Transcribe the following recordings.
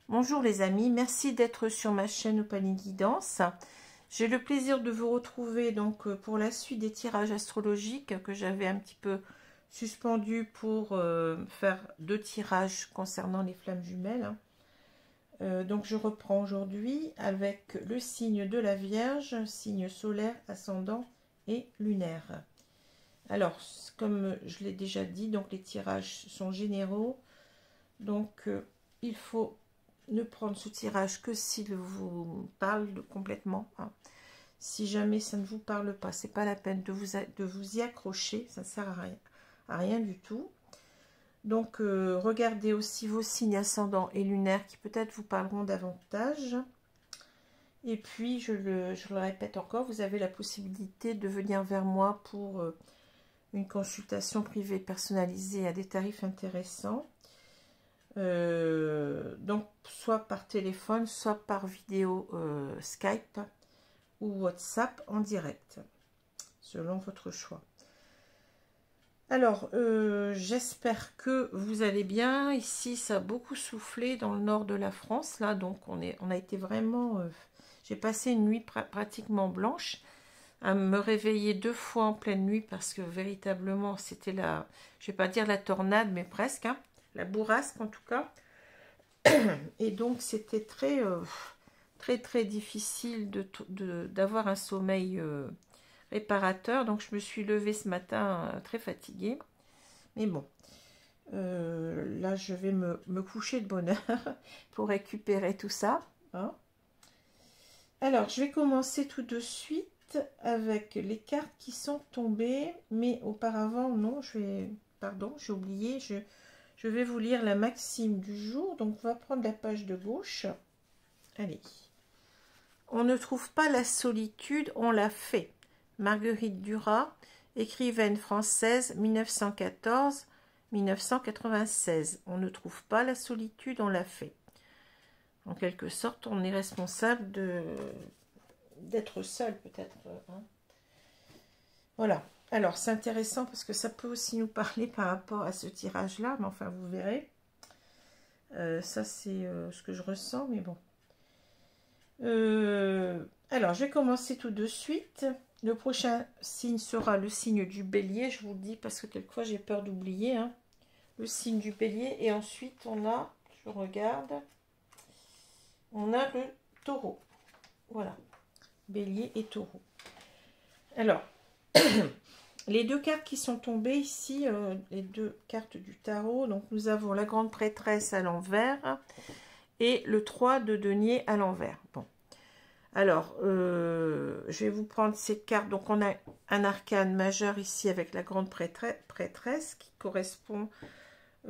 Bonjour les amis, merci d'être sur ma chaîne Opaline Guidance. J'ai le plaisir de vous retrouver donc pour la suite des tirages astrologiques que j'avais un petit peu suspendus pour faire 2 tirages concernant les flammes jumelles. Donc je reprends aujourd'hui avec le signe de la Vierge, signe solaire, ascendant et lunaire. Alors, comme je l'ai déjà dit, donc les tirages sont généraux, donc il faut ne prendre ce tirage que s'il vous parle complètement. Hein. Si jamais ça ne vous parle pas, c'est pas la peine de vous y accrocher, ça ne sert à rien du tout. Donc, regardez aussi vos signes ascendants et lunaires qui peut-être vous parleront davantage. Et puis, je le répète encore, vous avez la possibilité de venir vers moi pour une consultation privée personnalisée à des tarifs intéressants. Donc soit par téléphone, soit par vidéo Skype ou WhatsApp en direct, selon votre choix. Alors, j'espère que vous allez bien. Ici, ça a beaucoup soufflé dans le nord de la France, là, donc on a été vraiment... j'ai passé une nuit pratiquement blanche, à me réveiller 2 fois en pleine nuit, parce que véritablement, c'était la... je vais pas dire la tornade, mais presque, hein, la bourrasque en tout cas. Et donc c'était très difficile d'avoir un sommeil réparateur. Donc je me suis levée ce matin très fatiguée. Mais bon, là je vais me coucher de bonne heure pour récupérer tout ça. Hein. Alors je vais commencer tout de suite avec les cartes qui sont tombées. Mais auparavant, non, pardon, j'ai oublié, je vais vous lire la maxime du jour. Donc, on va prendre la page de gauche. Allez. On ne trouve pas la solitude, on l'a fait. Marguerite Duras, écrivaine française, 1914-1996. On ne trouve pas la solitude, on l'a fait. En quelque sorte, on est responsable d'être seul, peut-être. Hein. Voilà. Alors, c'est intéressant parce que ça peut aussi nous parler par rapport à ce tirage-là, mais enfin, vous verrez. Ça, c'est ce que je ressens, mais bon. Alors, je vais commencer tout de suite. Le prochain signe sera le signe du bélier, je vous le dis, parce que quelquefois, j'ai peur d'oublier. Hein, le signe du bélier. Et ensuite, on a, je regarde, on a le taureau. Voilà. Bélier et taureau. Alors... Les 2 cartes qui sont tombées ici, les 2 cartes du tarot, donc nous avons la grande prêtresse à l'envers et le 3 de denier à l'envers. Bon, alors, je vais vous prendre ces cartes. Donc, on a un arcane majeur ici avec la grande prêtresse qui correspond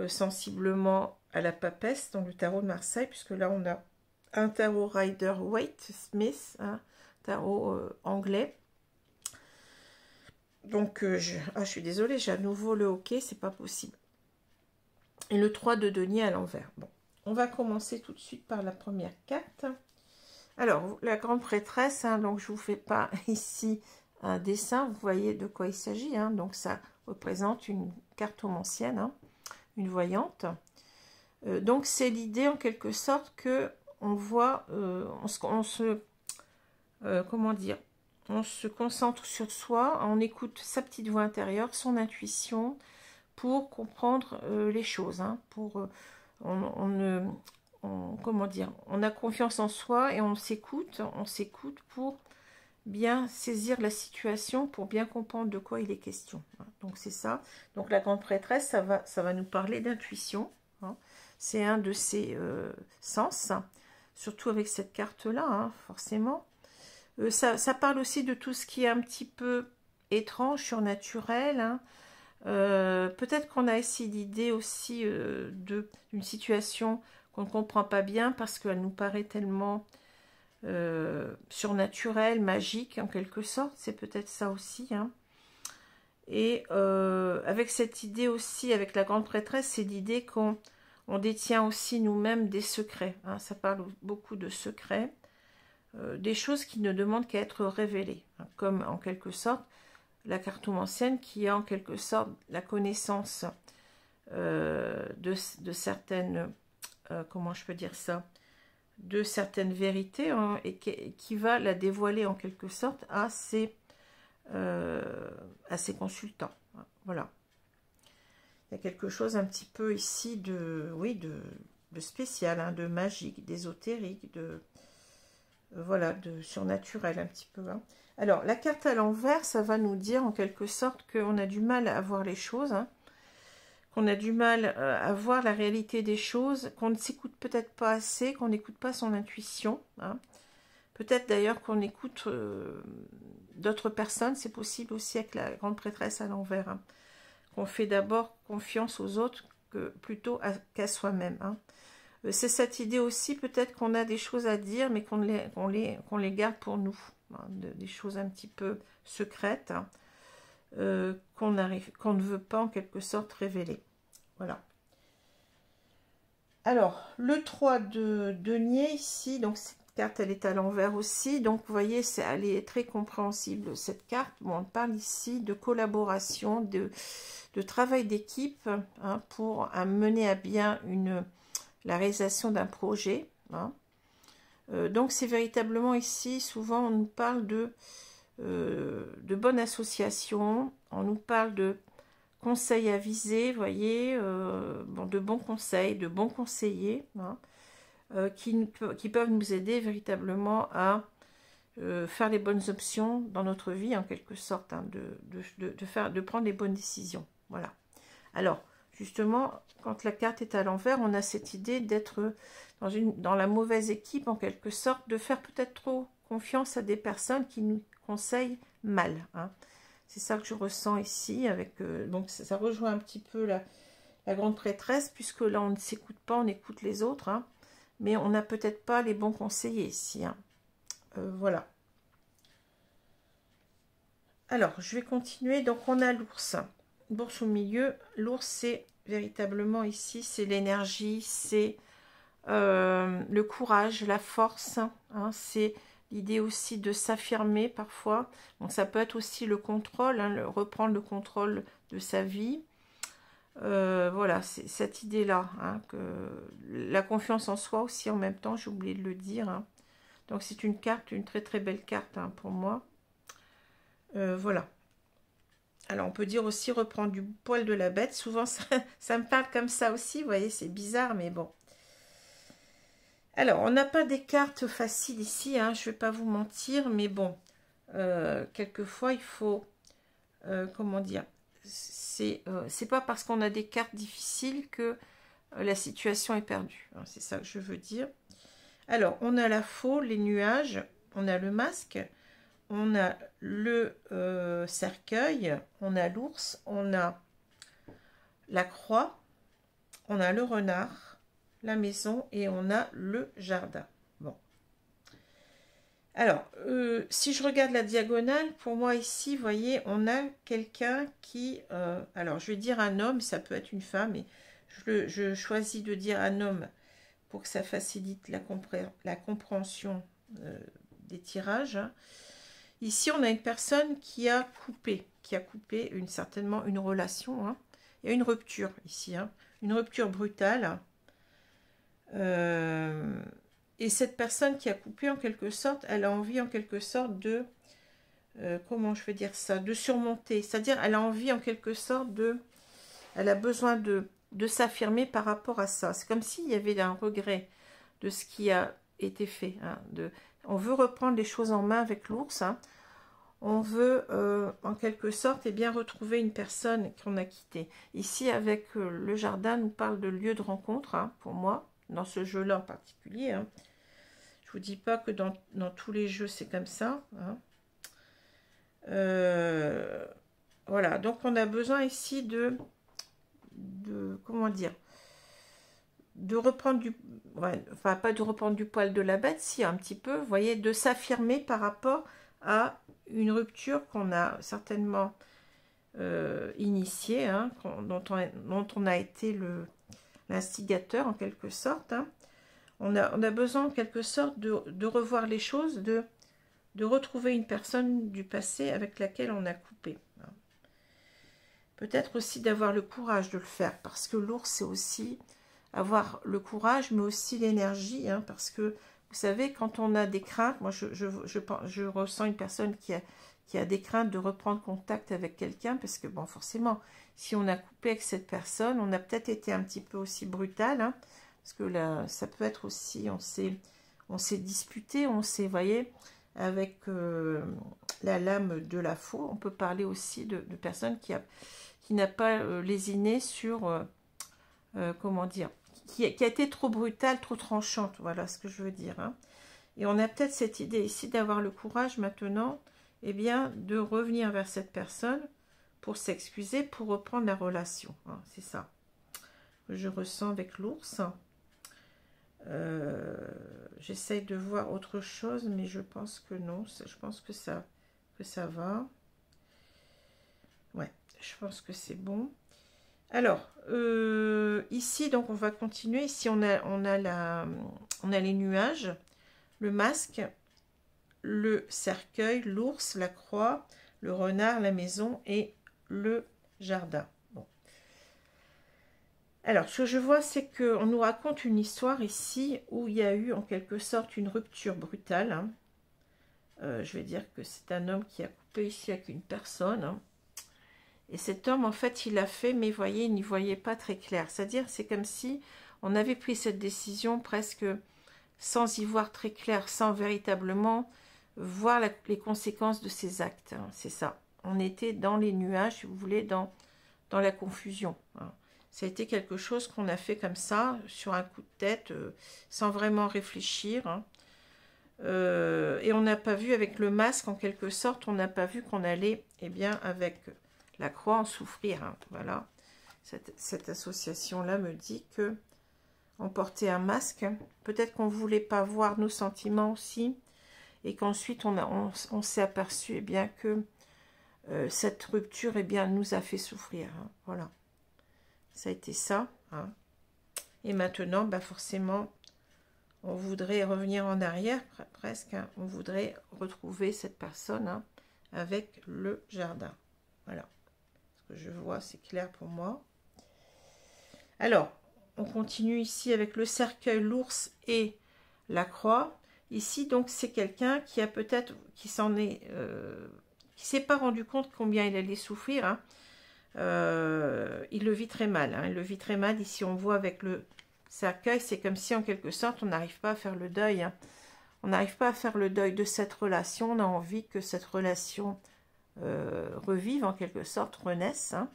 sensiblement à la papesse dans le tarot de Marseille, puisque là, on a un tarot Rider-Waite-Smith, un tarot anglais. Donc, je suis désolée, j'ai à nouveau le hockey, c'est pas possible. Et le 3 de denier à l'envers. Bon, on va commencer tout de suite par la première carte. Alors, la grande prêtresse, hein, donc je vous fais pas ici un dessin, vous voyez de quoi il s'agit. Hein, donc, ça représente une cartomancienne, hein, une voyante. Donc, c'est l'idée en quelque sorte que on voit, comment dire, on se concentre sur soi, on écoute sa petite voix intérieure, son intuition, pour comprendre les choses. Hein, comment dire, on a confiance en soi et on s'écoute pour bien saisir la situation, pour bien comprendre de quoi il est question. Hein, donc c'est ça. Donc la grande prêtresse, ça va nous parler d'intuition. Hein, c'est un de ses sens, surtout avec cette carte-là, hein, forcément. Ça parle aussi de tout ce qui est un petit peu étrange, surnaturel. Hein. Peut-être qu'on a ici l'idée aussi d'une situation qu'on ne comprend pas bien parce qu'elle nous paraît tellement surnaturelle, magique en quelque sorte. C'est peut-être ça aussi. Hein. Et avec cette idée aussi, avec la grande prêtresse, c'est l'idée qu'on détient aussi nous-mêmes des secrets. Hein. Ça parle beaucoup de secrets. Des choses qui ne demandent qu'à être révélées, hein, comme en quelque sorte la cartomancienne qui a en quelque sorte la connaissance de certaines, comment je peux dire ça, de certaines vérités, hein, et qui va la dévoiler en quelque sorte à ses consultants. Voilà. Il y a quelque chose un petit peu ici de, oui, de spécial, hein, de magique, d'ésotérique, voilà, de surnaturel un petit peu. Hein. Alors, la carte à l'envers, ça va nous dire en quelque sorte qu'on a du mal à voir les choses, hein, qu'on a du mal à voir la réalité des choses, qu'on ne s'écoute peut-être pas assez, qu'on n'écoute pas son intuition. Hein. Peut-être d'ailleurs qu'on écoute d'autres personnes, c'est possible aussi avec la grande prêtresse à l'envers. Hein. Qu'on fait d'abord confiance aux autres plutôt qu'à soi-même. Hein. C'est cette idée aussi, peut-être qu'on a des choses à dire, mais qu'on les garde pour nous. Hein, des choses un petit peu secrètes, hein, qu'on ne veut pas en quelque sorte révéler. Voilà. Alors, le 3 de denier ici, donc cette carte, elle est à l'envers aussi. Donc, vous voyez, elle est très compréhensible, cette carte. Bon, on parle ici de collaboration, de travail d'équipe, hein, pour mener à bien la réalisation d'un projet. Hein. Donc, c'est véritablement ici, souvent, on nous parle de bonne association, on nous parle de conseils avisés, vous voyez, bon, de bons conseils, de bons conseillers, hein, qui peuvent nous aider véritablement à faire les bonnes options dans notre vie, en quelque sorte, hein, de prendre les bonnes décisions. Voilà. Alors, justement, quand la carte est à l'envers, on a cette idée d'être dans la mauvaise équipe, en quelque sorte, de faire peut-être trop confiance à des personnes qui nous conseillent mal. Hein. C'est ça que je ressens ici. Donc, ça rejoint un petit peu la grande prêtresse, puisque là, on ne s'écoute pas, on écoute les autres. Hein, mais on n'a peut-être pas les bons conseillers ici. Hein. Voilà. Alors, je vais continuer. Donc, on a l'ours. Bourse au milieu. L'ours, c'est véritablement ici, c'est l'énergie, c'est le courage, la force. Hein, c'est l'idée aussi de s'affirmer parfois. Donc, ça peut être aussi le contrôle, hein, reprendre le contrôle de sa vie. Voilà, c'est cette idée-là. Hein, la confiance en soi aussi en même temps, j'ai oublié de le dire. Hein. Donc, c'est une carte, une très très belle carte, hein, pour moi. Voilà. Alors, on peut dire aussi reprendre du poil de la bête. Souvent, ça me parle comme ça aussi. Vous voyez, c'est bizarre, mais bon. Alors, on n'a pas des cartes faciles ici. Hein, je ne vais pas vous mentir, mais bon. Quelquefois, il faut... comment dire, c'est pas parce qu'on a des cartes difficiles que la situation est perdue. Hein, c'est ça que je veux dire. Alors, on a la faux, les nuages, on a le masque, on a le cercueil, on a l'ours, on a la croix, on a le renard, la maison et on a le jardin. Bon. Alors, si je regarde la diagonale, pour moi ici, vous voyez, on a quelqu'un qui... alors, je vais dire un homme, ça peut être une femme, mais je choisis de dire un homme pour que ça facilite la compréhension des tirages. Hein. Ici, on a une personne qui a coupé certainement une relation. Hein. Il y a une rupture ici, hein, une rupture brutale. Et cette personne qui a coupé, en quelque sorte, elle a envie en quelque sorte de, comment je vais dire ça, de surmonter. C'est-à-dire, elle a envie en quelque sorte elle a besoin de s'affirmer par rapport à ça. C'est comme s'il y avait un regret de ce qui a été fait. Hein, on veut reprendre les choses en main avec l'ours. Hein. On veut, en quelque sorte, bien, retrouver une personne qu'on a quittée. Ici, avec le jardin, nous parle de lieu de rencontre, hein, pour moi, dans ce jeu-là en particulier. Hein. Je ne vous dis pas que dans tous les jeux, c'est comme ça. Hein. Voilà, donc on a besoin ici de comment dire, de reprendre enfin pas de reprendre du poil de la bête, si un petit peu, vous voyez, de s'affirmer par rapport à une rupture qu'on a certainement initiée, hein, dont on a été l'instigateur en quelque sorte. Hein. On a besoin en quelque sorte de revoir les choses, de retrouver une personne du passé avec laquelle on a coupé. Hein. Peut-être aussi d'avoir le courage de le faire, parce que l'ours, c'est aussi avoir le courage, mais aussi l'énergie, hein, parce que, vous savez, quand on a des craintes, moi, je ressens une personne qui a des craintes de reprendre contact avec quelqu'un, parce que, bon, forcément, si on a coupé avec cette personne, on a peut-être été un petit peu aussi brutal, hein, parce que là, ça peut être aussi, on s'est disputé, on s'est, voyez, avec la lame de la faux. On peut parler aussi de personnes qui n'a pas lésiné sur, comment dire, qui a été trop brutale, trop tranchante, voilà ce que je veux dire. Hein. Et on a peut-être cette idée ici d'avoir le courage maintenant, eh bien, de revenir vers cette personne pour s'excuser, pour reprendre la relation. Hein, c'est ça que je ressens avec l'ours. J'essaye de voir autre chose, mais je pense que non. Je pense que ça va. Ouais, je pense que c'est bon. Alors, ici, donc, on va continuer. Ici, on a les nuages, le masque, le cercueil, l'ours, la croix, le renard, la maison et le jardin. Bon. Alors, ce que je vois, c'est qu'on nous raconte une histoire ici où il y a eu en quelque sorte une rupture brutale. Hein. Je vais dire que c'est un homme qui a coupé ici avec une personne. Hein. Et cet homme, en fait, il l'a fait, mais voyez, il n'y voyait pas très clair. C'est-à-dire, c'est comme si on avait pris cette décision presque sans y voir très clair, sans véritablement voir les conséquences de ses actes. Hein. C'est ça. On était dans les nuages, si vous voulez, dans la confusion. Hein. Ça a été quelque chose qu'on a fait comme ça, sur un coup de tête, sans vraiment réfléchir. Hein. Et on n'a pas vu, avec le masque, en quelque sorte, on n'a pas vu qu'on allait, eh bien, avec la croix, en souffrir. Hein. Voilà. Cette association-là me dit que on portait un masque. Peut-être qu'on ne voulait pas voir nos sentiments aussi. Et qu'ensuite, on s'est aperçu, eh bien, que cette rupture, eh bien, nous a fait souffrir. Hein. Voilà. Ça a été ça. Hein. Et maintenant, bah forcément, on voudrait revenir en arrière, presque. Hein. On voudrait retrouver cette personne, hein, avec le jardin. Voilà. Ce que je vois, c'est clair pour moi. Alors, on continue ici avec le cercueil, l'ours et la croix. Ici, donc, c'est quelqu'un qui a peut-être, qui s'est pas rendu compte combien il allait souffrir. Hein. Il le vit très mal. Hein. Il le vit très mal. Ici, on voit avec le cercueil, c'est comme si, en quelque sorte, on n'arrive pas à faire le deuil. Hein. On n'arrive pas à faire le deuil de cette relation. On a envie que cette relation revive, en quelque sorte, renaisse. Hein.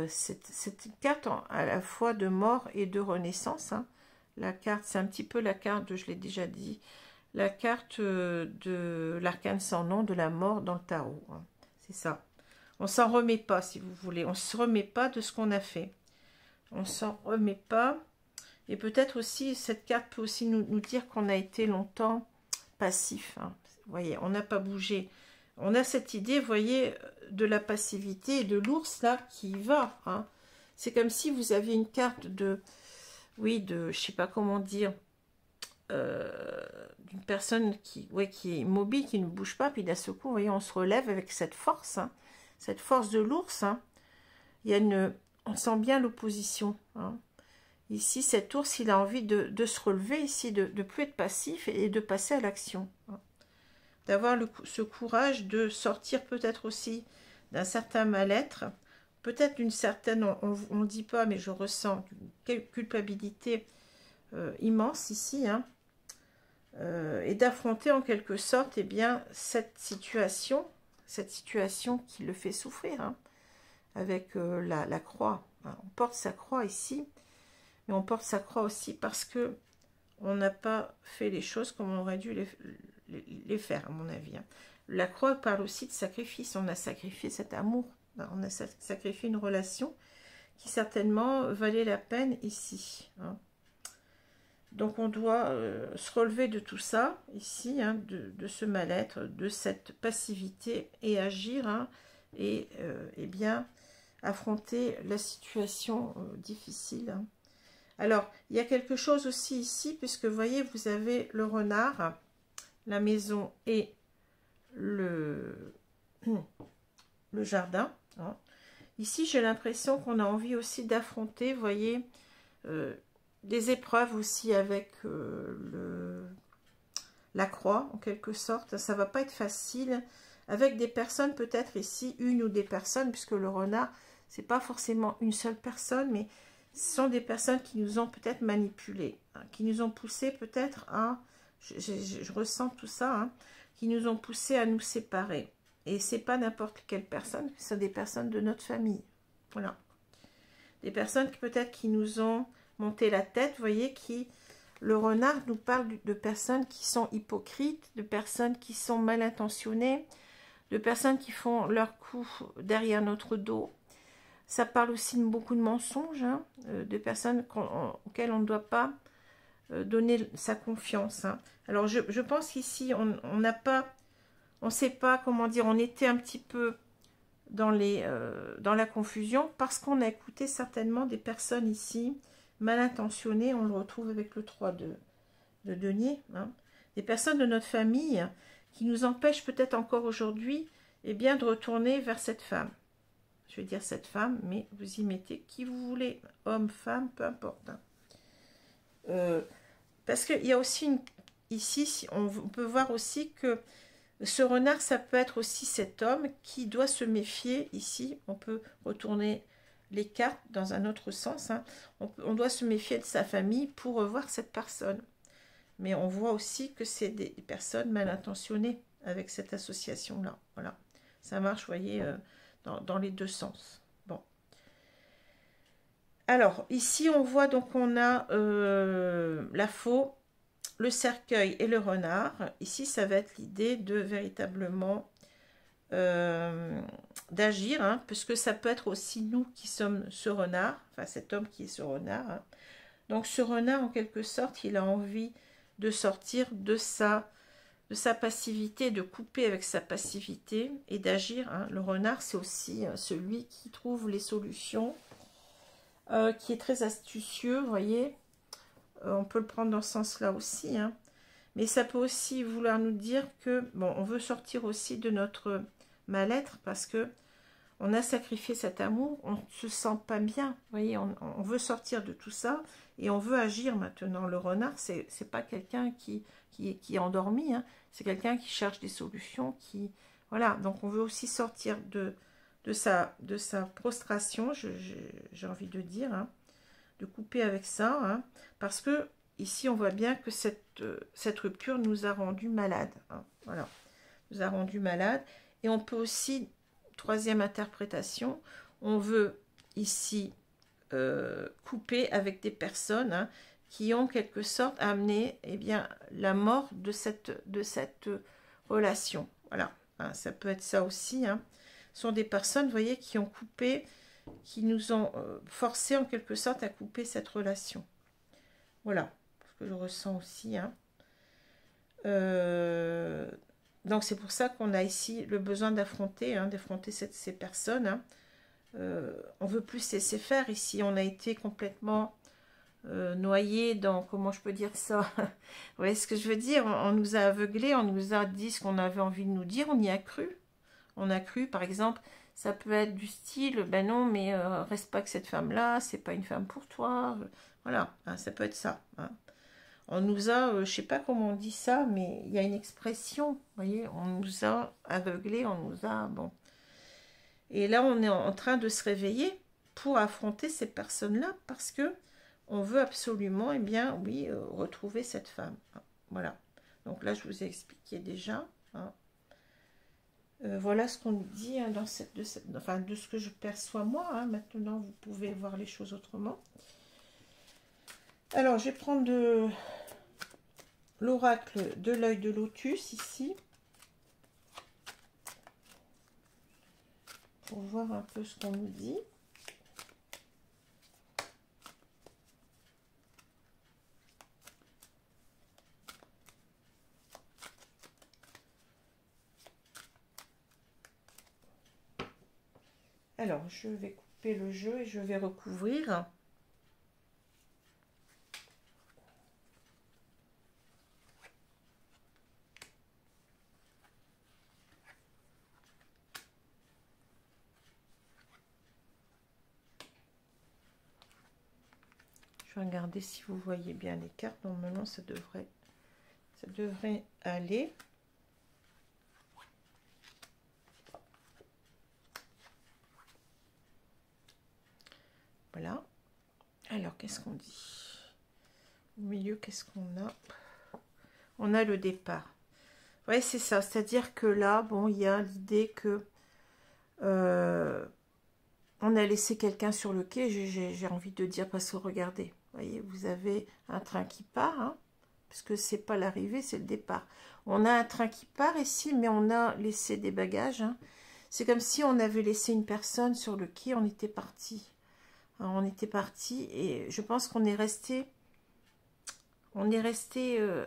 C'est une carte à la fois de mort et de renaissance. Hein. La carte, c'est un petit peu la carte, je l'ai déjà dit, la carte de l'arcane sans nom, de la mort dans le tarot. Hein. C'est ça. On s'en remet pas, si vous voulez. On ne se remet pas de ce qu'on a fait. On s'en remet pas. Et peut-être aussi, cette carte peut aussi nous dire qu'on a été longtemps passif. Hein. Vous voyez, on n'a pas bougé. On a cette idée, vous voyez, de la passivité et de l'ours, là, qui y va. Hein. C'est comme si vous aviez une carte de... Oui, je sais pas comment dire... d'une personne qui est immobile, qui ne bouge pas, puis d'un seul coup, vous voyez, on se relève avec cette force. Hein. Cette force de l'ours, hein, on sent bien l'opposition. Hein. Ici, cet ours, il a envie de se relever ici, de ne plus être passif et de passer à l'action. Hein. D'avoir ce courage de sortir peut-être aussi d'un certain mal-être, peut-être d'une certaine, on ne dit pas, mais je ressens une culpabilité immense ici, hein, et d'affronter en quelque sorte, eh bien, cette situation qui le fait souffrir, hein, avec la croix. Hein. On porte sa croix ici, mais on porte sa croix aussi parce que on n'a pas fait les choses comme on aurait dû les faire, à mon avis. Hein. La croix parle aussi de sacrifice. On a sacrifié cet amour. On a sacrifié une relation qui certainement valait la peine ici. Hein. Donc on doit se relever de tout ça, ici, hein, de ce mal-être, de cette passivité, et agir, hein, et bien affronter la situation difficile. Hein. Alors, il y a quelque chose aussi ici, puisque vous voyez, vous avez le renard, la maison et le jardin. Hein. Ici, j'ai l'impression qu'on a envie aussi d'affronter, vous voyez, des épreuves aussi avec la croix, en quelque sorte. Ça va pas être facile. Avec des personnes, peut-être ici, une ou des personnes, puisque le renard, c'est pas forcément une seule personne, mais ce sont des personnes qui nous ont peut-être manipulés, hein, qui nous ont poussé peut-être à, je ressens tout ça, hein, qui nous ont poussé à nous séparer. Et c'est pas n'importe quelle personne, ce sont des personnes de notre famille. Voilà. Des personnes qui peut-être qui nous ont monté la tête, vous voyez, qui... Le renard nous parle de personnes qui sont hypocrites, de personnes qui sont mal intentionnées, de personnes qui font leur coup derrière notre dos. Ça parle aussi de beaucoup de mensonges, hein, de personnes auxquelles on ne doit pas donner sa confiance. Hein. Alors je pense qu'ici, on n'a pas, on ne sait pas comment dire, on était un petit peu dans la confusion parce qu'on a écouté certainement des personnes ici mal intentionnées. On le retrouve avec le 3 de denier. Hein. Des personnes de notre famille qui nous empêchent peut-être encore aujourd'hui bien, de retourner vers cette femme. Je vais dire cette femme, mais vous y mettez qui vous voulez, homme, femme, peu importe. Hein. Parce qu'il y a aussi ici, on peut voir aussi que ce renard, ça peut être aussi cet homme qui doit se méfier. Ici, on peut retourner les cartes dans un autre sens. Hein. On doit se méfier de sa famille pour revoir cette personne. Mais on voit aussi que c'est des personnes mal intentionnées avec cette association-là. Voilà. Ça marche, vous voyez, dans les deux sens. Bon. Alors, ici, on voit donc on a la faux, le cercueil et le renard. Ici, ça va être l'idée de véritablement d'agir, hein, puisque ça peut être aussi nous qui sommes ce renard, enfin cet homme qui est ce renard. Hein. Donc, ce renard, en quelque sorte, il a envie de sortir de sa passivité, de couper avec sa passivité et d'agir. Hein. Le renard, c'est aussi celui qui trouve les solutions, qui est très astucieux, vous voyez. On peut le prendre dans ce sens-là aussi. Hein. Mais ça peut aussi vouloir nous dire que, bon, on veut sortir aussi de notre mal-être parce que on a sacrifié cet amour, on ne se sent pas bien. Vous voyez, on veut sortir de tout ça et on veut agir maintenant. Le renard, c'est pas quelqu'un qui est endormi, hein. C'est quelqu'un qui cherche des solutions, qui... Voilà, donc on veut aussi sortir de sa prostration, j'ai envie de dire, hein, de couper avec ça, hein, parce que ici, on voit bien que cette rupture nous a rendu malades. Hein, voilà, nous a rendu malades. Et on peut aussi... Troisième interprétation, on veut ici couper avec des personnes, hein, qui ont en quelque sorte amené bien, la mort de cette relation. Voilà, hein, ça peut être ça aussi. Hein. Ce sont des personnes, vous voyez, qui ont coupé, qui nous ont forcé en quelque sorte à couper cette relation. Voilà, ce que je ressens aussi. Hein. Donc c'est pour ça qu'on a ici le besoin d'affronter, hein, ces personnes. Hein. On veut plus laisser faire ici. On a été complètement noyé dans, comment je peux dire ça. Vous voyez ce que je veux dire? On nous a aveuglés, on nous a dit ce qu'on avait envie de nous dire, on y a cru. On a cru, par exemple, ça peut être du style, ben non, mais reste pas avec cette femme-là, c'est pas une femme pour toi. Voilà, hein, ça peut être ça. Hein. On nous a, je sais pas comment on dit ça, mais il y a une expression, vous voyez, on nous a aveuglés, on nous a, bon. Et là, on est en train de se réveiller pour affronter ces personnes-là, parce que on veut absolument, bien, oui, retrouver cette femme. Voilà. Donc là, je vous ai expliqué déjà. Hein. Voilà ce qu'on nous dit hein, dans enfin, de ce que je perçois moi. Hein. Maintenant, vous pouvez voir les choses autrement. Alors, je vais prendre l'oracle de l'œil de lotus ici. Pour voir un peu ce qu'on nous dit. Alors, je vais couper le jeu et je vais recouvrir. Je vais regarder si vous voyez bien les cartes. Normalement, ça devrait aller. Voilà. Alors, qu'est-ce qu'on dit? Au milieu, qu'est-ce qu'on a? On a le départ. Ouais, c'est ça. C'est-à-dire que là, bon, il y a l'idée que on a laissé quelqu'un sur le quai. J'ai envie de dire, parce que regardez, voyez, vous avez un train qui part, hein, parce que c'est pas l'arrivée, c'est le départ. On a un train qui part ici, mais on a laissé des bagages. Hein. C'est comme si on avait laissé une personne sur le quai, on était parti. Alors, on était parti et je pense qu'on est resté,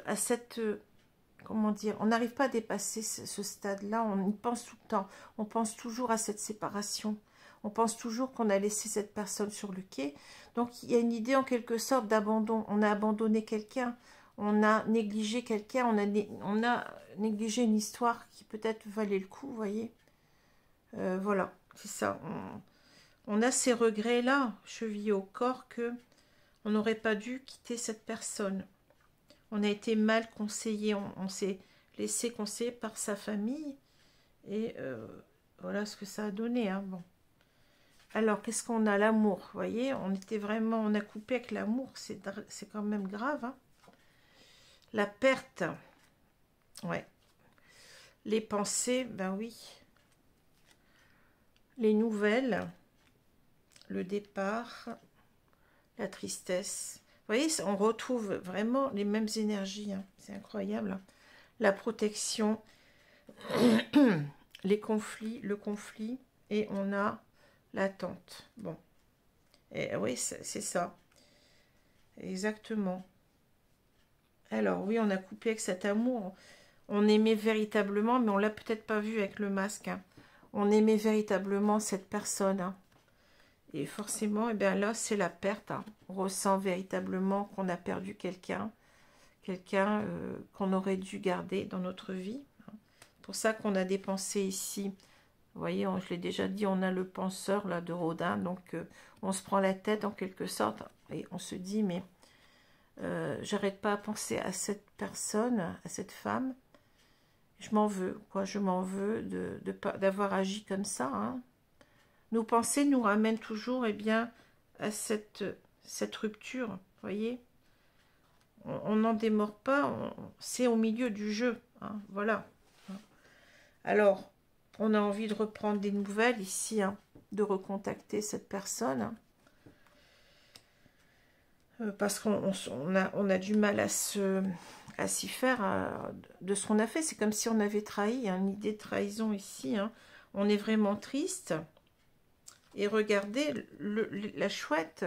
à cette, comment dire, on n'arrive pas à dépasser ce stade-là, on y pense tout le temps, on pense toujours à cette séparation, on pense toujours qu'on a laissé cette personne sur le quai, donc il y a une idée en quelque sorte d'abandon, on a abandonné quelqu'un, on a négligé quelqu'un, on a négligé une histoire qui peut-être valait le coup, vous voyez, voilà, c'est ça, on a ces regrets-là, chevillés au corps, que on n'aurait pas dû quitter cette personne. On a été mal conseillé, on s'est laissé conseiller par sa famille. Et voilà ce que ça a donné. Hein, bon. Alors, qu'est-ce qu'on a? L'amour, vous voyez, on a coupé avec l'amour, c'est quand même grave. Hein. La perte, ouais. Les pensées, ben oui. Les nouvelles. Le départ, la tristesse. Vous voyez, on retrouve vraiment les mêmes énergies. Hein. C'est incroyable. Hein. La protection, les conflits, le conflit, et on a l'attente. Bon. Et oui, c'est ça. Exactement. Alors, oui, on a coupé avec cet amour. On aimait véritablement, mais on l'a peut-être pas vu avec le masque. Hein. On aimait véritablement cette personne. Hein. Et forcément, eh bien là, c'est la perte. Hein. On ressent véritablement qu'on a perdu quelqu'un, qu'on aurait dû garder dans notre vie. Hein. C'est pour ça qu'on a dépensé ici. Vous voyez, je l'ai déjà dit, on a le penseur là de Rodin, donc on se prend la tête en quelque sorte et on se dit, mais j'arrête pas à penser à cette personne, à cette femme. Je m'en veux, quoi. Je m'en veux d'avoir agi comme ça. Hein. Nos pensées nous ramènent toujours, eh bien, à cette rupture, vous voyez. On n'en démord pas, c'est au milieu du jeu, hein, voilà. Alors, on a envie de reprendre des nouvelles ici, hein, de recontacter cette personne, hein, parce qu'on a du mal à s'y faire de ce qu'on a fait. C'est comme si on avait trahi, hein, une idée de trahison ici. Hein. On est vraiment triste. Et regardez, la chouette,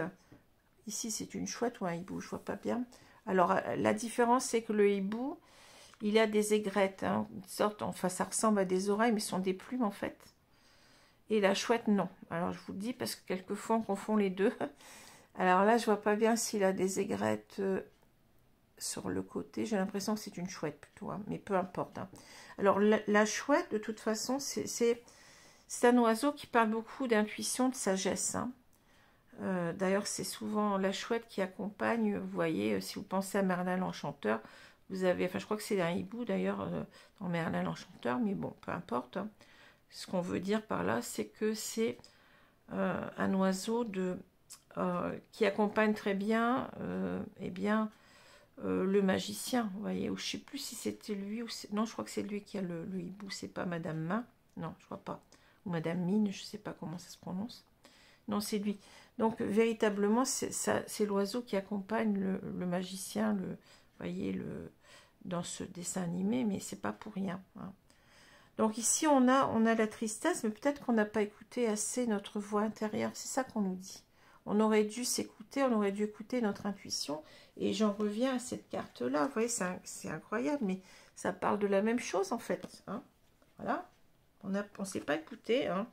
ici c'est une chouette ou un hibou, je vois pas bien. Alors la différence c'est que le hibou, il a des aigrettes, hein, une sorte, enfin ça ressemble à des oreilles, mais ce sont des plumes en fait. Et la chouette non. Alors je vous le dis parce que quelquefois on confond les deux. Alors là je vois pas bien s'il a des aigrettes sur le côté. J'ai l'impression que c'est une chouette plutôt, hein, mais peu importe. Hein. Alors la chouette de toute façon c'est un oiseau qui parle beaucoup d'intuition, de sagesse. Hein. D'ailleurs, c'est souvent la chouette qui accompagne. Vous voyez, si vous pensez à Merlin l'Enchanteur, vous avez, enfin je crois que c'est un hibou d'ailleurs dans Merlin l'Enchanteur, mais bon, peu importe. Hein. Ce qu'on veut dire par là, c'est que c'est un oiseau qui accompagne très bien, eh bien, le magicien. Vous voyez, ou je sais plus si c'était lui ou non, je crois que c'est lui qui a le hibou. C'est pas Madame Main, non, je vois pas. Ou Madame Mine, je ne sais pas comment ça se prononce. Non, c'est lui. Donc, véritablement, c'est l'oiseau qui accompagne le magicien, vous voyez, dans ce dessin animé, mais c'est pas pour rien. Hein. Donc, ici, on a la tristesse, mais peut-être qu'on n'a pas écouté assez notre voix intérieure. C'est ça qu'on nous dit. On aurait dû s'écouter, on aurait dû écouter notre intuition. Et j'en reviens à cette carte-là. Vous voyez, c'est incroyable, mais ça parle de la même chose, en fait. Hein. Voilà. On ne s'est pas écouté. Hein.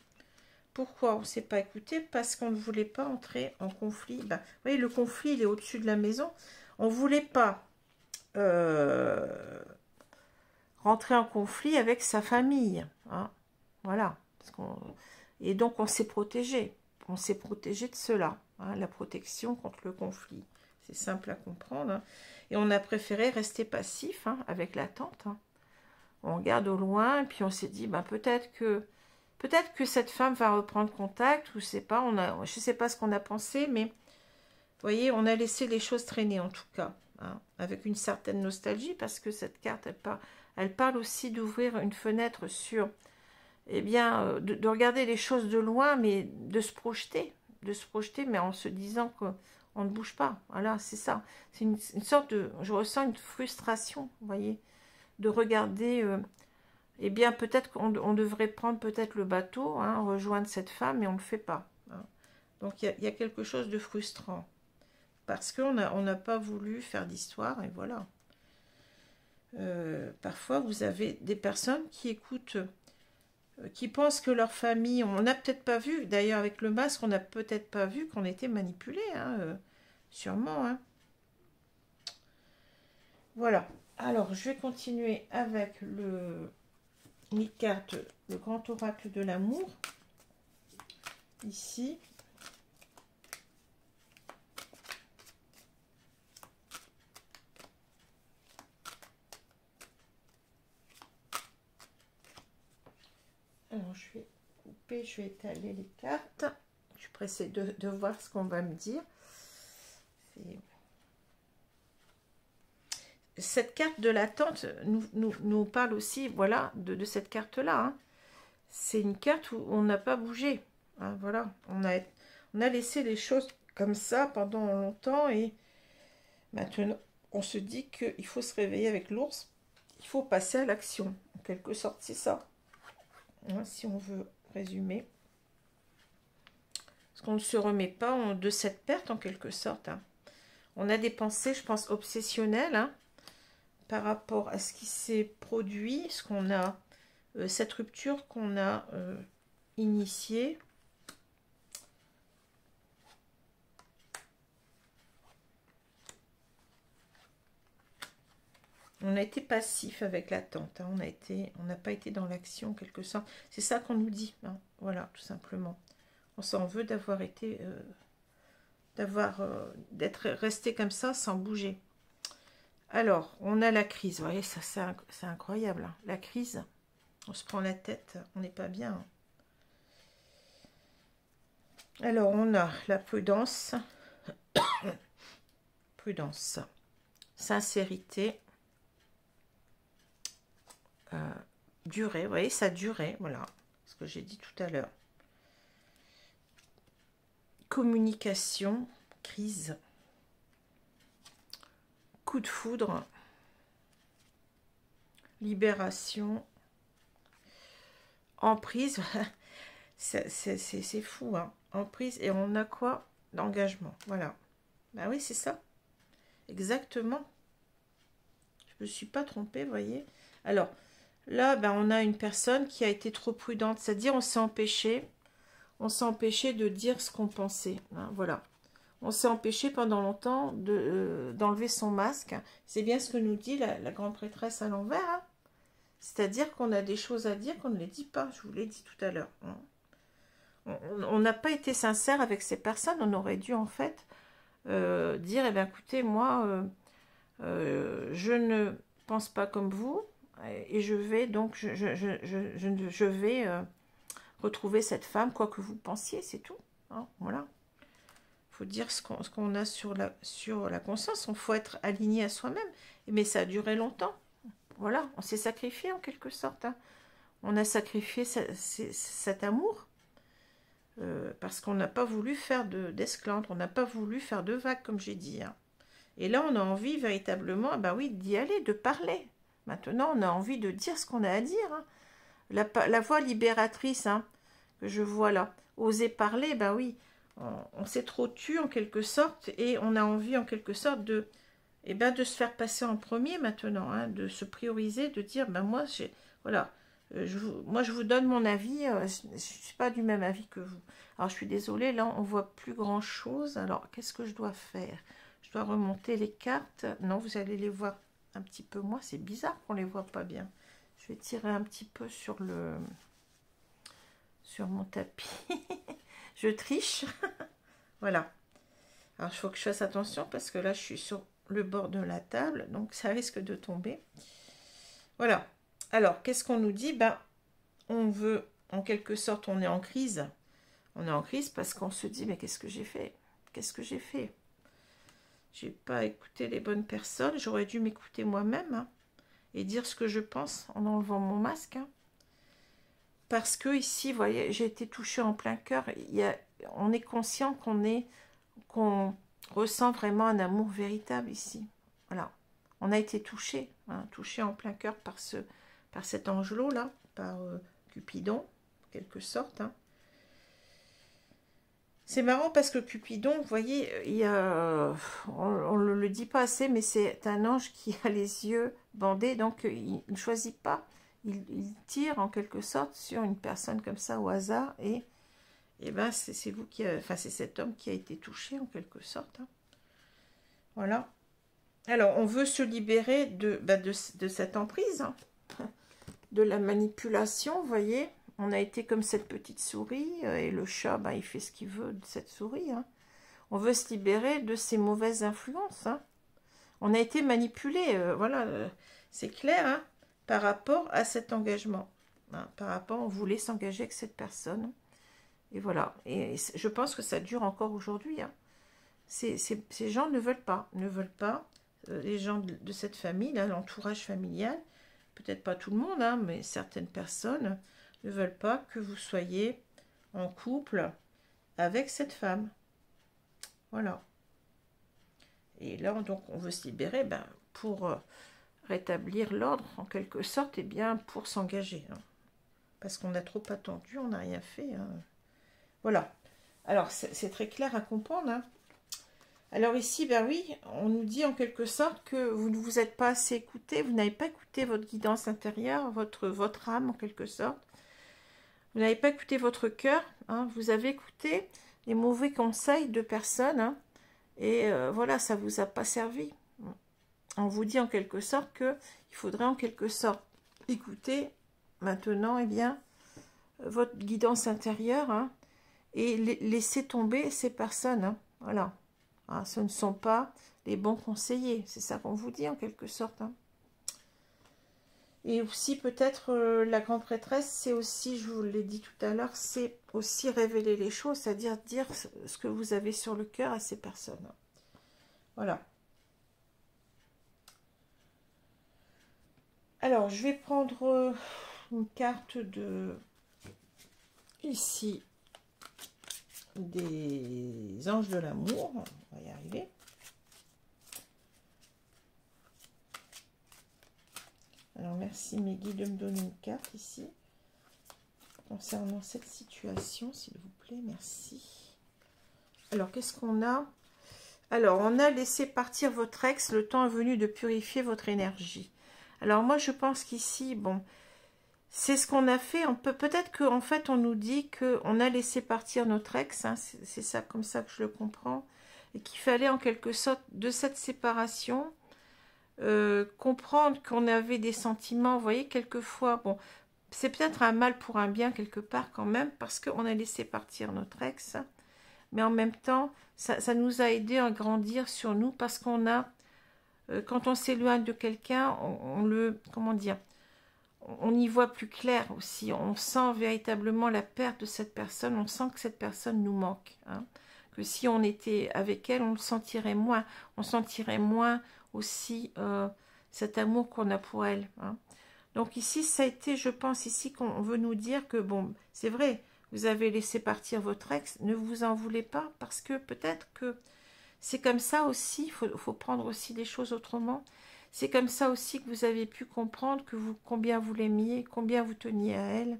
Pourquoi on ne s'est pas écouté? Parce qu'on ne voulait pas entrer en conflit. Ben, vous voyez, le conflit, il est au-dessus de la maison. On ne voulait pas rentrer en conflit avec sa famille. Hein. Voilà. Et donc, on s'est protégé. On s'est protégé de cela. Hein, la protection contre le conflit. C'est simple à comprendre. Hein. Et on a préféré rester passif hein, avec la tante. Hein. On regarde au loin, et puis on s'est dit, ben, peut-être que cette femme va reprendre contact, ou je sais pas, je sais pas ce qu'on a pensé, mais vous voyez, on a laissé les choses traîner en tout cas, hein, avec une certaine nostalgie, parce que cette carte, elle parle aussi d'ouvrir une fenêtre sur, eh bien, de regarder les choses de loin, mais de se projeter, mais en se disant qu'on ne bouge pas. Voilà, c'est ça. C'est une sorte de, je ressens une frustration, vous voyez, de regarder, eh bien, peut-être qu'on devrait prendre peut-être le bateau, hein, rejoindre cette femme, mais on ne le fait pas. Hein. Donc, il y a quelque chose de frustrant. Parce qu'on n'a pas voulu faire d'histoire, et voilà. Parfois, vous avez des personnes qui écoutent, qui pensent que leur famille, on n'a peut-être pas vu, d'ailleurs avec le masque, on n'a peut-être pas vu qu'on était manipulé, hein, sûrement. Hein. Voilà. Alors, je vais continuer avec les cartes, le grand oracle de l'amour, ici. Alors, je vais couper, je vais étaler les cartes. Je suis pressée de voir ce qu'on va me dire. Cette carte de l'attente nous parle aussi, voilà, de cette carte-là. Hein. C'est une carte où on n'a pas bougé. Hein, voilà, on a laissé les choses comme ça pendant longtemps et maintenant, on se dit qu'il faut se réveiller avec l'ours. Il faut passer à l'action. En quelque sorte, c'est ça. Hein, si on veut résumer. Parce qu'on ne se remet pas de cette perte, en quelque sorte. Hein. On a des pensées, je pense, obsessionnelles, hein, par rapport à ce qui s'est produit, ce qu'on a, cette rupture qu'on a initiée. On a été passif avec l'attente, hein. On n'a pas été dans l'action en quelque sorte. C'est ça qu'on nous dit, hein. Voilà, tout simplement. On s'en veut d'avoir été, d'être resté comme ça sans bouger. Alors, on a la crise. Vous voyez, ça c'est incroyable. Hein. La crise, on se prend la tête, on n'est pas bien. Alors, on a la prudence, prudence, sincérité, durée, vous voyez, ça durait, voilà, ce que j'ai dit tout à l'heure. Communication, crise, coup de foudre, libération, emprise, c'est fou, hein, emprise, et on a quoi? D'engagement, voilà. Ben oui, c'est ça, exactement. Je me suis pas trompée, vous voyez. Alors, là, ben, on a une personne qui a été trop prudente, c'est-à-dire on s'est empêché de dire ce qu'on pensait. Hein, voilà. On s'est empêché pendant longtemps d'enlever son masque. C'est bien ce que nous dit la grande prêtresse à l'envers. Hein. C'est-à-dire qu'on a des choses à dire qu'on ne les dit pas. Je vous l'ai dit tout à l'heure. Hein. On n'a pas été sincère avec ces personnes. On aurait dû en fait dire, eh bien, écoutez, moi, je ne pense pas comme vous. Et je vais donc, je vais retrouver cette femme, quoi que vous pensiez, c'est tout. Hein, voilà. Il faut dire ce qu'on a sur la conscience. Il faut être aligné à soi-même. Mais ça a duré longtemps. Voilà, on s'est sacrifié en quelque sorte. Hein. On a sacrifié cet amour parce qu'on n'a pas voulu faire d'esclandre. On n'a pas voulu faire de vagues, comme j'ai dit. Hein. Et là, on a envie véritablement, bah oui, d'y aller, de parler. Maintenant, on a envie de dire ce qu'on a à dire. Hein. La voix libératrice hein, que je vois là, oser parler, bah oui, on s'est trop tu en quelque sorte et on a envie en quelque sorte de se faire passer en premier maintenant, hein, de se prioriser, de dire, ben moi, voilà, moi je vous donne mon avis, je ne suis pas du même avis que vous. Alors je suis désolée, là on voit plus grand chose. Alors qu'est-ce que je dois faire? Je dois remonter les cartes. Non, vous allez les voir un petit peu moins. C'est bizarre qu'on les voit pas bien. Je vais tirer un petit peu sur mon tapis. Je triche. Voilà. Alors, il faut que je fasse attention parce que là, je suis sur le bord de la table, donc ça risque de tomber. Voilà. Alors, qu'est-ce qu'on nous dit? Ben, on veut, en quelque sorte, on est en crise. On est en crise parce qu'on se dit, mais qu'est-ce que j'ai fait? Qu'est-ce que j'ai fait? J'ai pas écouté les bonnes personnes. J'aurais dû m'écouter moi-même, hein, et dire ce que je pense en enlevant mon masque. Hein. Parce que ici, vous voyez, j'ai été touchée en plein cœur. On est conscient qu'on ressent vraiment un amour véritable ici. Voilà. On a été touché, hein, touché en plein cœur par cet angelot-là, par Cupidon, en quelque sorte. Hein. C'est marrant parce que Cupidon, vous voyez, on ne le dit pas assez, mais c'est un ange qui a les yeux bandés, donc il ne choisit pas. Il tire en quelque sorte sur une personne comme ça au hasard, et ben c'est vous enfin c'est cet homme qui a été touché en quelque sorte. Hein. Voilà. Alors on veut se libérer de cette emprise, hein, de la manipulation, vous voyez. On a été comme cette petite souris, et le chat, il fait ce qu'il veut de cette souris. Hein. On veut se libérer de ces mauvaises influences. Hein. On a été manipulé, voilà, c'est clair, hein, par rapport à cet engagement. Hein, par rapport, on voulait s'engager avec cette personne. Et voilà. Et je pense que ça dure encore aujourd'hui. Hein. Ces gens ne veulent pas. Les gens de cette famille, l'entourage familial, peut-être pas tout le monde, hein, mais certaines personnes ne veulent pas que vous soyez en couple avec cette femme. Voilà. Et là, donc, on veut se libérer pour rétablir l'ordre, en quelque sorte, et bien pour s'engager. Hein. Parce qu'on a trop attendu, on n'a rien fait. Hein. Voilà. Alors, c'est très clair à comprendre. Hein. Alors ici, oui, on nous dit en quelque sorte que vous ne vous êtes pas assez écouté, vous n'avez pas écouté votre guidance intérieure, votre âme en quelque sorte. Vous n'avez pas écouté votre cœur, hein, vous avez écouté les mauvais conseils de personnes, hein, et voilà, ça ne vous a pas servi. On vous dit en quelque sorte qu'il faudrait en quelque sorte écouter maintenant, bien, votre guidance intérieure, hein, et laisser tomber ces personnes. Hein, voilà. Ah, ce ne sont pas les bons conseillers, c'est ça qu'on vous dit en quelque sorte. Hein. Et aussi peut-être la grande prêtresse, c'est aussi, je vous l'ai dit tout à l'heure, c'est aussi révéler les choses, c'est-à-dire dire ce que vous avez sur le cœur à ces personnes. Voilà. Alors, je vais prendre une carte de, ici, des anges de l'amour. On va y arriver. Alors, merci mes guides de me donner une carte ici. Concernant cette situation, s'il vous plaît, merci. Alors, qu'est-ce qu'on a? Alors, on a laissé partir votre ex, le temps est venu de purifier votre énergie. Alors, moi, je pense qu'ici, bon, c'est ce qu'on a fait. On peut-être qu'en fait, on nous dit qu'on a laissé partir notre ex, hein, c'est ça, comme ça que je le comprends, et qu'il fallait en quelque sorte, de cette séparation, comprendre qu'on avait des sentiments, vous voyez, quelquefois, bon, c'est peut-être un mal pour un bien quelque part quand même, parce qu'on a laissé partir notre ex, mais en même temps, ça nous a aidé à grandir sur nous, parce qu'on a, quand on s'éloigne de quelqu'un, comment dire, on y voit plus clair aussi, on sent véritablement la perte de cette personne, on sent que cette personne nous manque, hein, que si on était avec elle, on le sentirait moins, on sentirait moins aussi cet amour qu'on a pour elle. Hein. Donc ici, ça a été, je pense ici qu'on veut nous dire que, bon, c'est vrai, vous avez laissé partir votre ex, ne vous en voulez pas, parce que peut-être que c'est comme ça aussi, il faut prendre aussi les choses autrement. C'est comme ça aussi que vous avez pu comprendre combien vous l'aimiez, combien vous teniez à elle,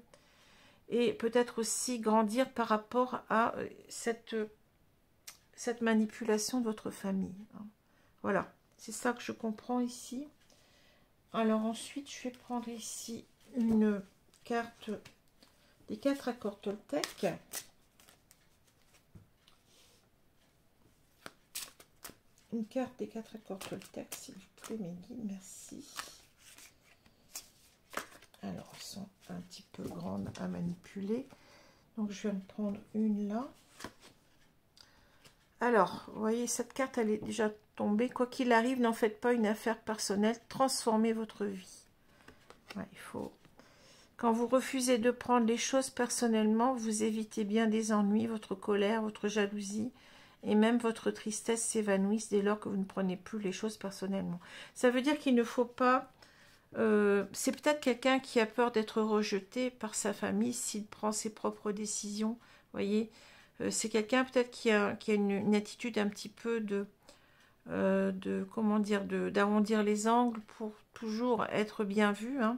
et peut-être aussi grandir par rapport à cette manipulation de votre famille. Hein. Voilà, c'est ça que je comprends ici. Alors ensuite, je vais prendre ici une carte des 4 accords Toltec. Une carte des 4 accords Toltec, s'il vous plaît, mes guides, merci. Alors, elles sont un petit peu grandes à manipuler. Donc, je vais me prendre une là. Alors, vous voyez, cette carte, elle est déjà tombée. Quoi qu'il arrive, n'en faites pas une affaire personnelle. Transformez votre vie. Ouais, il faut... Quand vous refusez de prendre les choses personnellement, vous évitez bien des ennuis, votre colère, votre jalousie et même votre tristesse s'évanouissent dès lors que vous ne prenez plus les choses personnellement. Ça veut dire qu'il ne faut pas... c'est peut-être quelqu'un qui a peur d'être rejeté par sa famille s'il prend ses propres décisions. Vous voyez, c'est quelqu'un peut-être qui a une attitude un petit peu comment dire, d'arrondir les angles pour toujours être bien vu, hein.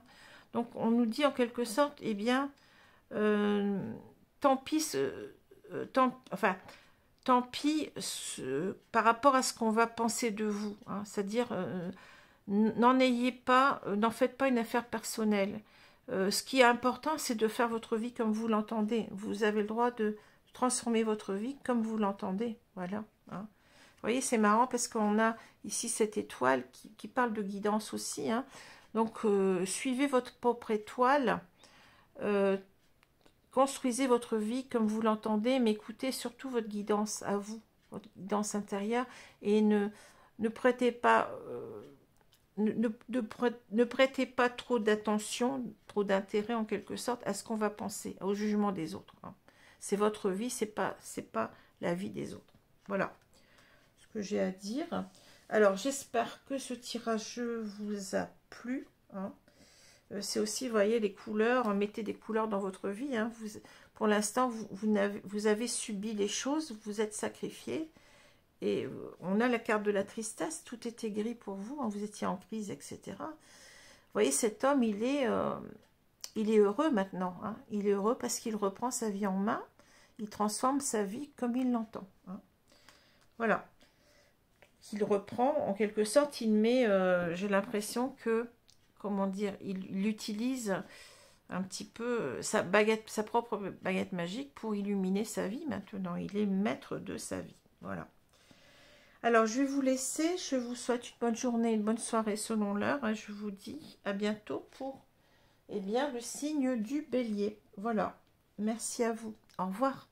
Donc on nous dit en quelque sorte, eh bien, tant pis, tant pis par rapport à ce qu'on va penser de vous, hein. C'est-à-dire, n'en faites pas une affaire personnelle. Ce qui est important, c'est de faire votre vie comme vous l'entendez. Vous avez le droit de transformer votre vie comme vous l'entendez. Voilà, hein. Vous voyez, c'est marrant parce qu'on a ici cette étoile qui parle de guidance aussi, hein. Donc, suivez votre propre étoile, construisez votre vie comme vous l'entendez, mais écoutez surtout votre guidance à vous, votre guidance intérieure, et ne prêtez pas, ne prêtez pas trop d'attention, trop d'intérêt en quelque sorte à ce qu'on va penser, au jugement des autres, hein. C'est votre vie, c'est pas la vie des autres. Voilà ce que j'ai à dire. Alors, j'espère que ce tirage vous a plu, hein. C'est aussi, vous voyez, les couleurs, mettez des couleurs dans votre vie, hein. Pour l'instant, vous avez subi les choses, vous êtes sacrifié. Et on a la carte de la tristesse, tout était gris pour vous, hein, vous étiez en crise, etc. Vous voyez, cet homme, il est heureux maintenant, hein. Il est heureux parce qu'il reprend sa vie en main, il transforme sa vie comme il l'entend, hein. Voilà. Il reprend, en quelque sorte, il met, j'ai l'impression que, comment dire, il utilise un petit peu sa propre baguette magique pour illuminer sa vie maintenant. Il est maître de sa vie. Voilà. Alors, je vais vous laisser. Je vous souhaite une bonne journée, une bonne soirée selon l'heure. Je vous dis à bientôt pour, eh bien, le signe du Bélier. Voilà. Merci à vous. Au revoir.